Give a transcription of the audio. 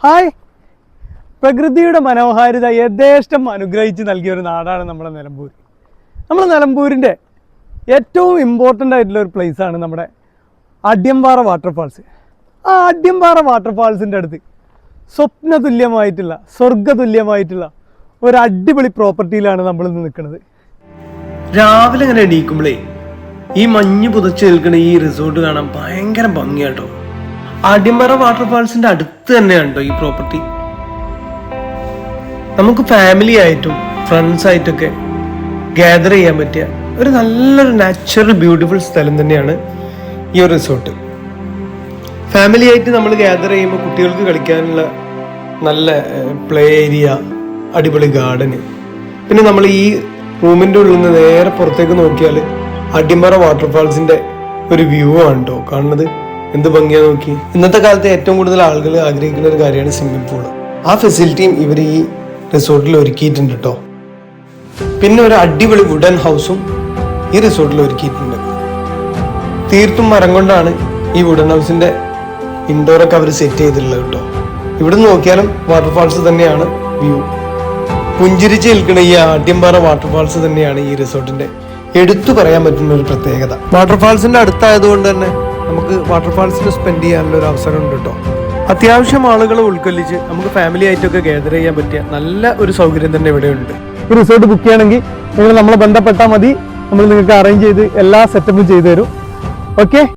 Hi. പ്രകൃതിയുടെ മനോഹാരിത യഥേഷ്ടം അനുഗ്രഹിച്ച് നൽകിയ ഒരു നാടാണ് നമ്മുടെ നിലമ്പൂർ. നമ്മുടെ നിലമ്പൂരിൻ്റെ ഏറ്റവും ഇമ്പോർട്ടൻ്റ് ആയിട്ടുള്ള ഒരു പ്ലേസാണ് നമ്മുടെ അഡ്യംപാറ വാട്ടർഫാൾസ്. ആ അഡ്യംപാറ വാട്ടർഫാൾസിൻ്റെ അടുത്ത് സ്വപ്നതുല്യമായിട്ടുള്ള സ്വർഗതുല്യമായിട്ടുള്ള ഒരു അടിപൊളി പ്രോപ്പർട്ടിയിലാണ് നമ്മൾ ഇന്ന് നിൽക്കുന്നത്. രാവിലെ ഇങ്ങനെ എണീക്കുമ്പോഴേ ഈ മഞ്ഞ് പുതച്ച് നിൽക്കുന്ന ഈ റിസോർട്ട് കാണാൻ ഭയങ്കര ഭംഗിയാട്ടോ. അഡ്യംപാറ വാട്ടർഫാൾസിന്റെ അടുത്ത് തന്നെയാണോ ഈ പ്രോപ്പർട്ടി. നമുക്ക് ഫാമിലി ആയിട്ടും ഫ്രണ്ട്സ് ആയിട്ടൊക്കെ ഗ്യാദർ ചെയ്യാൻ പറ്റിയ ഒരു നല്ലൊരു നാച്ചുറൽ ബ്യൂട്ടിഫുൾ സ്ഥലം തന്നെയാണ് ഈ ഒരു റിസോർട്ട്. ഫാമിലി ആയിട്ട് നമ്മൾ ഗ്യാദർ ചെയ്യുമ്പോൾ കുട്ടികൾക്ക് കളിക്കാനുള്ള നല്ല പ്ലേ ഏരിയ, അടിപൊളി ഗാർഡന്, പിന്നെ നമ്മൾ ഈ റൂമിൻ്റെ ഉള്ളിൽ നിന്ന് നേരെ പുറത്തേക്ക് നോക്കിയാൽ അഡ്യംപാറ വാട്ടർഫാൾസിന്റെ ഒരു വ്യൂ ആണ് കേട്ടോ കാണുന്നത്. എന്ത് ഭംഗിയാ നോക്കി. ഇന്നത്തെ കാലത്ത് ഏറ്റവും കൂടുതൽ ആളുകൾ ആഗ്രഹിക്കുന്ന ഒരു കാര്യമാണ് സ്വിമ്മിംഗ് പൂള്. ആ ഫെസിലിറ്റിയും ഇവർ ഈ റിസോർട്ടിൽ ഒരുക്കിയിട്ടുണ്ട് കേട്ടോ. പിന്നെ ഒരു അടിപൊളി വുഡൻ ഹൗസും ഈ റിസോർട്ടിൽ ഒരുക്കിയിട്ടുണ്ട്. തീർത്തും മരം കൊണ്ടാണ് ഈ വുഡൻ ഹൗസിന്റെ ഇൻഡോറൊക്കെ അവർ സെറ്റ് ചെയ്തിട്ടുള്ളത് കേട്ടോ. ഇവിടെ നിന്ന് നോക്കിയാലും വാട്ടർഫാൾസ് തന്നെയാണ് വ്യൂ. പുഞ്ചിരിച്ച് നിൽക്കുന്ന ഈ അഡ്യംപാറ വാട്ടർഫാൾസ് തന്നെയാണ് ഈ റിസോർട്ടിന്റെ എടുത്തു പറയാൻ പറ്റുന്ന ഒരു പ്രത്യേകത. വാട്ടർഫാൾസിന്റെ അടുത്തായതുകൊണ്ട് തന്നെ നമുക്ക് വാട്ടർഫാൾസിൽ സ്പെൻഡ് ചെയ്യാനുള്ള ഒരു അവസരം ഉണ്ട് കേട്ടോ. അത്യാവശ്യം ആളുകളെ ഉൾക്കൊള്ളിച്ച് നമുക്ക് ഫാമിലി ആയിട്ടൊക്കെ ഗ്യാദർ ചെയ്യാൻ പറ്റിയ നല്ല ഒരു സൗകര്യം തന്നെ ഇവിടെ ഉണ്ട്. ഈ റിസോർട്ട് ബുക്ക് ചെയ്യണമെങ്കിൽ നിങ്ങൾ നമ്മളെ ബന്ധപ്പെട്ടാൽ മതി. നമ്മൾ നിങ്ങൾക്ക് അറേഞ്ച് ചെയ്ത് എല്ലാ സെറ്റപ്പും ചെയ്തു തരും. ഓക്കെ.